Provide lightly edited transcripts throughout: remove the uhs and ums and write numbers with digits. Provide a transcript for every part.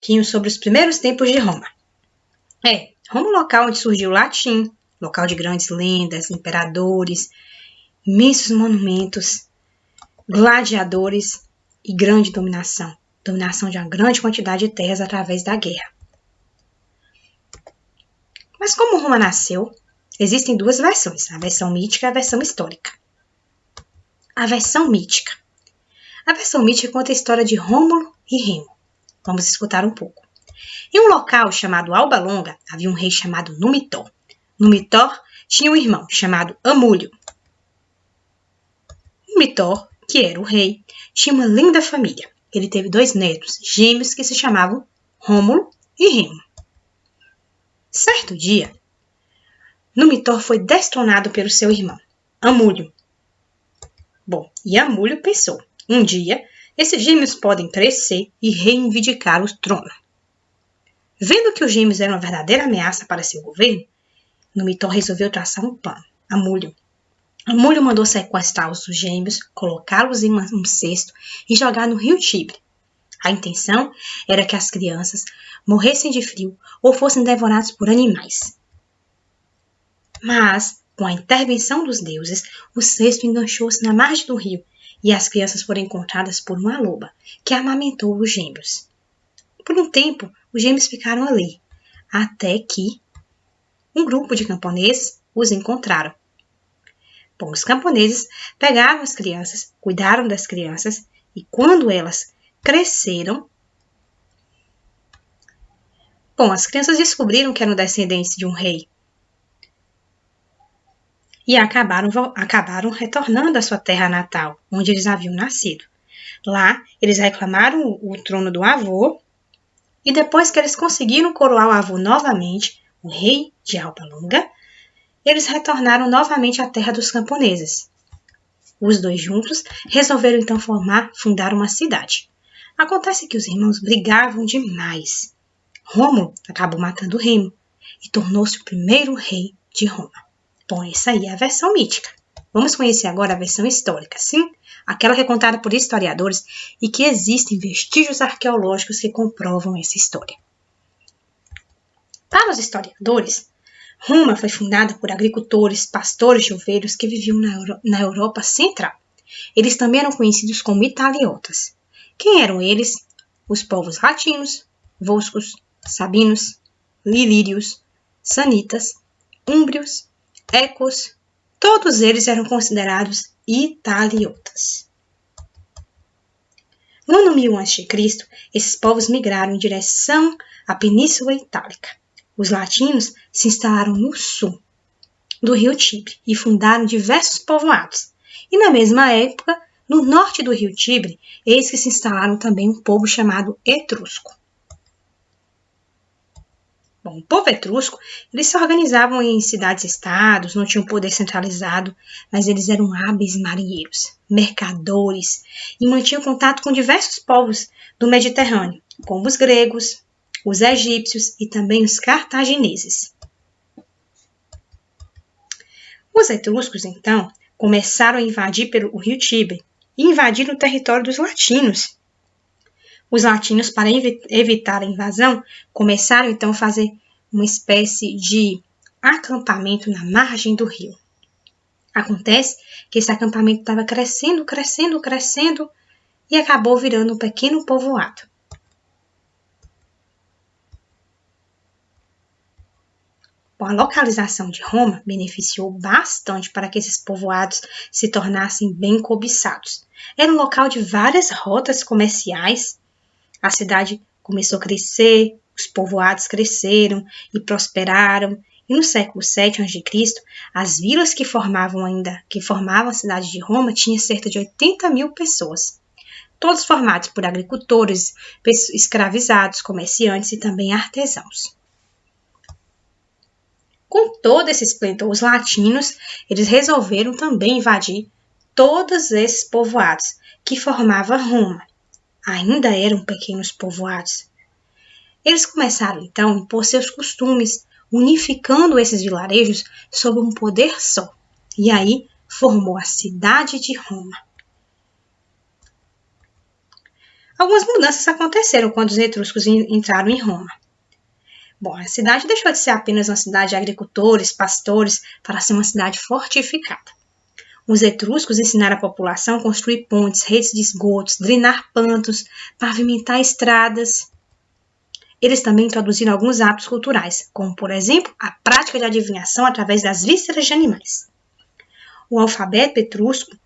pouquinho sobre os primeiros tempos de Roma. Roma é o local onde surgiu o latim, local de grandes lendas, imperadores, imensos monumentos, gladiadores e grande dominação. Dominação de uma grande quantidade de terras através da guerra. Mas como Roma nasceu, existem duas versões, a versão mítica e a versão histórica. A versão mítica. A versão mítica conta a história de Rômulo e Remo. Vamos escutar um pouco. Em um local chamado Alba Longa, havia um rei chamado Numitor. Numitor tinha um irmão chamado Amulio. Numitor, que era o rei, tinha uma linda família. Ele teve 2 netos, gêmeos, que se chamavam Rômulo e Remo. Certo dia, Numitor foi destronado pelo seu irmão, Amulio. E Amulio pensou, um dia, esses gêmeos podem crescer e reivindicar o trono. Vendo que os gêmeos eram uma verdadeira ameaça para seu governo, Numitor resolveu traçar um plano. Amulio mandou sequestrar os gêmeos, colocá-los em um cesto e jogar no rio Tibre. A intenção era que as crianças morressem de frio ou fossem devoradas por animais. Mas, com a intervenção dos deuses, o cesto enganchou-se na margem do rio e as crianças foram encontradas por uma loba, que amamentou os gêmeos. Por um tempo, os gêmeos ficaram ali, até que um grupo de camponeses os encontraram. Os camponeses pegaram as crianças, cuidaram das crianças e quando elas cresceram, as crianças descobriram que eram descendentes de um rei e acabaram retornando à sua terra natal, onde eles haviam nascido. Lá, eles reclamaram o trono do avô e depois que eles conseguiram coroar o avô novamente, o rei de Alba Longa, eles retornaram novamente à terra dos camponeses. Os 2 juntos resolveram então fundar uma cidade. Acontece que os irmãos brigavam demais. Rômulo acabou matando Remo e tornou-se o primeiro rei de Roma. Essa aí é a versão mítica. Vamos conhecer agora a versão histórica, sim? Aquela que é contada por historiadores e que existem vestígios arqueológicos que comprovam essa história. Para os historiadores, Roma foi fundada por agricultores, pastores de ovelhos que viviam na Europa Central. Eles também eram conhecidos como italiotas. Quem eram eles? Os povos latinos, volscos, sabinos, lilírios, sanitas, úmbrios, ecos, todos eles eram considerados italiotas. No ano 1000 a.C., esses povos migraram em direção à Península Itálica. Os latinos se instalaram no sul do rio Tibre e fundaram diversos povoados. E na mesma época, no norte do rio Tibre, eis que se instalaram também um povo chamado etrusco. O povo etrusco, eles se organizavam em cidades-estados, não tinham poder centralizado, mas eles eram hábeis marinheiros, mercadores e mantinham contato com diversos povos do Mediterrâneo, como os gregos, os egípcios e também os cartagineses. Os etruscos, então, começaram a invadir o rio Tibre e invadiram o território dos latinos. Os latinos, para evitar a invasão, começaram então a fazer uma espécie de acampamento na margem do rio. Acontece que esse acampamento estava crescendo e acabou virando um pequeno povoado. A localização de Roma beneficiou bastante para que esses povoados se tornassem bem cobiçados. Era um local de várias rotas comerciais. A cidade começou a crescer, os povoados cresceram e prosperaram. E no século VII a.C., as vilas que formavam a cidade de Roma tinham cerca de 80 mil pessoas. Todos formados por agricultores, escravizados, comerciantes e também artesãos. Com todo esse esplendor, os latinos, eles resolveram também invadir todos esses povoados que formavam Roma. Ainda eram pequenos povoados. Eles começaram, então, a impor seus costumes, unificando esses vilarejos sob um poder só. E aí, formou a cidade de Roma. Algumas mudanças aconteceram quando os etruscos entraram em Roma. Bom, a cidade deixou de ser apenas uma cidade de agricultores, pastores, para ser uma cidade fortificada. Os etruscos ensinaram a população a construir pontes, redes de esgotos, drenar pantos, pavimentar estradas. Eles também introduziram alguns hábitos culturais, como, por exemplo, a prática de adivinhação através das vísceras de animais. O alfabeto etrusco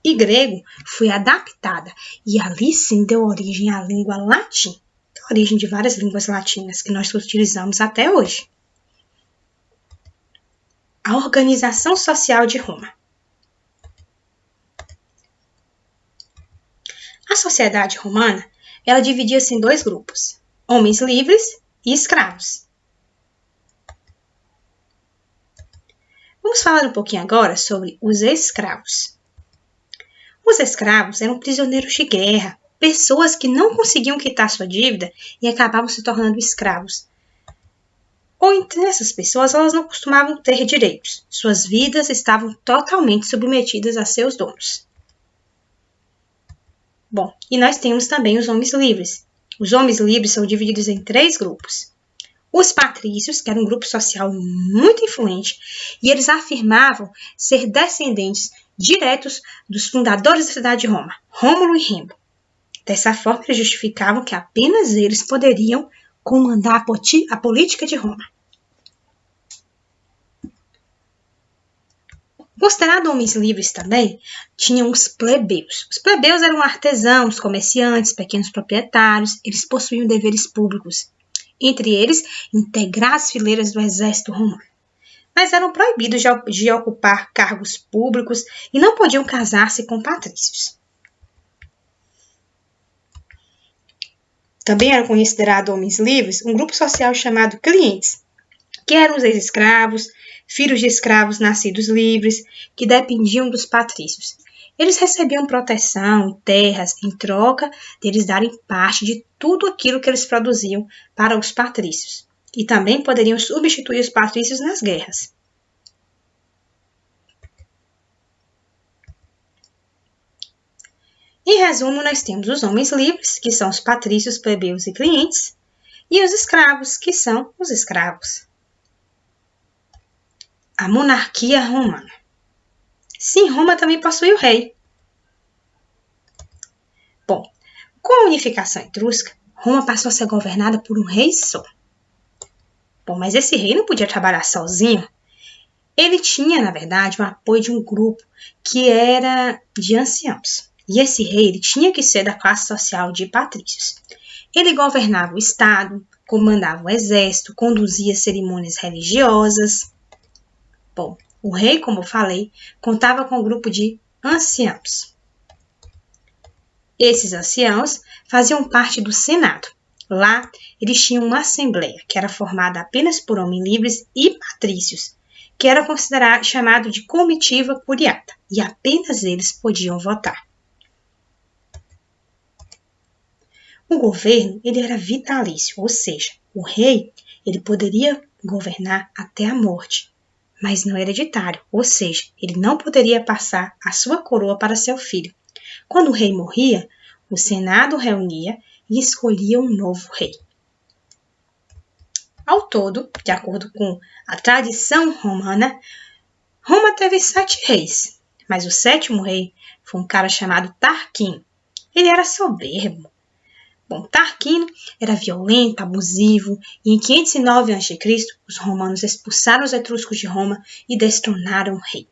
e grego foi adaptada e ali sim deu origem à língua latim, a origem de várias línguas latinas que nós utilizamos até hoje. A organização social de Roma. A sociedade romana, ela dividia-se em dois grupos, homens livres e escravos. Vamos falar um pouquinho agora sobre os escravos. Os escravos eram prisioneiros de guerra, pessoas que não conseguiam quitar sua dívida e acabavam se tornando escravos. Ou então essas pessoas elas não costumavam ter direitos, suas vidas estavam totalmente submetidas a seus donos. Bom, e nós temos também os homens livres. Os homens livres são divididos em 3 grupos. Os patrícios, que era um grupo social muito influente, e eles afirmavam ser descendentes diretos dos fundadores da cidade de Roma, Rômulo e Remo. Dessa forma, eles justificavam que apenas eles poderiam comandar a política de Roma. Considerado homens livres também, tinham os plebeus. Os plebeus eram artesãos, comerciantes, pequenos proprietários, eles possuíam deveres públicos. Entre eles, integrar as fileiras do exército romano. Mas eram proibidos de ocupar cargos públicos e não podiam casar-se com patrícios. Também eram considerados homens livres um grupo social chamado clientes, que eram os ex-escravos, filhos de escravos nascidos livres, que dependiam dos patrícios. Eles recebiam proteção e terras em troca deles darem parte de tudo aquilo que eles produziam para os patrícios. E também poderiam substituir os patrícios nas guerras. Em resumo, nós temos os homens livres, que são os patrícios, plebeus e clientes, e os escravos, que são os escravos. A monarquia romana. Sim, Roma também possui o rei. Bom, com a unificação etrusca, Roma passou a ser governada por um rei só. Bom, mas esse rei não podia trabalhar sozinho. Ele tinha, na verdade, o apoio de um grupo que era de anciãos. E esse rei ele tinha que ser da classe social de patrícios. Ele governava o estado, comandava o exército, conduzia cerimônias religiosas. Bom, o rei, como eu falei, contava com um grupo de anciãos. Esses anciãos faziam parte do Senado. Lá, eles tinham uma assembleia, que era formada apenas por homens livres e patrícios, que era chamado de comitiva curiata, e apenas eles podiam votar. O governo ele era vitalício, ou seja, o rei ele poderia governar até a morte, mas não hereditário, ou seja, ele não poderia passar a sua coroa para seu filho. Quando o rei morria, o Senado reunia e escolhia um novo rei. Ao todo, de acordo com a tradição romana, Roma teve 7 reis, mas o 7º rei foi um cara chamado Tarquínio. Ele era soberbo. Bom, Tarquínio era violento, abusivo, e em 509 a.C., os romanos expulsaram os etruscos de Roma e destronaram o rei.